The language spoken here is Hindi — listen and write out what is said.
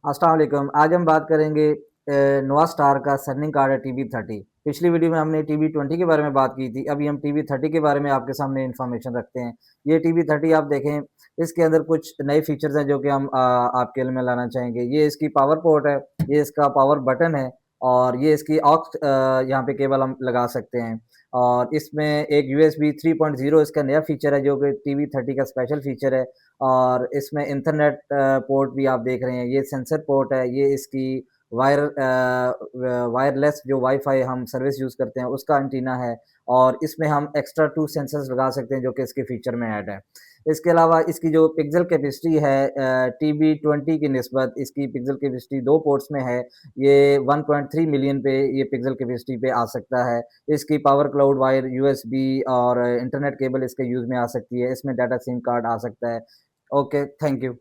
अस्सलाम वालेकुम। आज हम बात करेंगे नोवा स्टार का सर्निंग कार्ड है टीवी 30। पिछली वीडियो में हमने टीवी 20 के बारे में बात की थी। अभी हम टीवी 30 के बारे में आपके सामने इन्फॉर्मेशन रखते हैं। ये टीवी 30 आप देखें, इसके अंदर कुछ नए फीचर्स हैं जो कि हम आपके लिए में लाना चाहेंगे। ये इसकी पावर पोर्ट है, ये इसका पावर बटन है और ये इसकी ऑक्स यहाँ पे केबल हम लगा सकते हैं। और इसमें एक यूएसबी 3.0 इसका नया फीचर है जो कि टीवी 30 का स्पेशल फीचर है। और इसमें इंटरनेट पोर्ट भी आप देख रहे हैं, ये सेंसर पोर्ट है, ये इसकी वायरलेस जो वाईफाई हम सर्विस यूज़ करते हैं उसका एंटीना है। और इसमें हम एक्स्ट्रा 2 सेंसर्स लगा सकते हैं जो कि इसके फीचर में ऐड है। इसके अलावा इसकी जो पिक्सल कैपेसिटी है टीवी 20 की निस्बत इसकी पिक्सल कैपेसिटी 2 पोर्ट्स में है। ये 1.3 मिलियन पे ये पिक्सल कैपेसिटी पे आ सकता है। इसकी पावर क्लाउड वायर, यूएसबी और इंटरनेट केबल इसके यूज़ में आ सकती है। इसमें डाटा सिम कार्ड आ सकता है। Okay, thank you.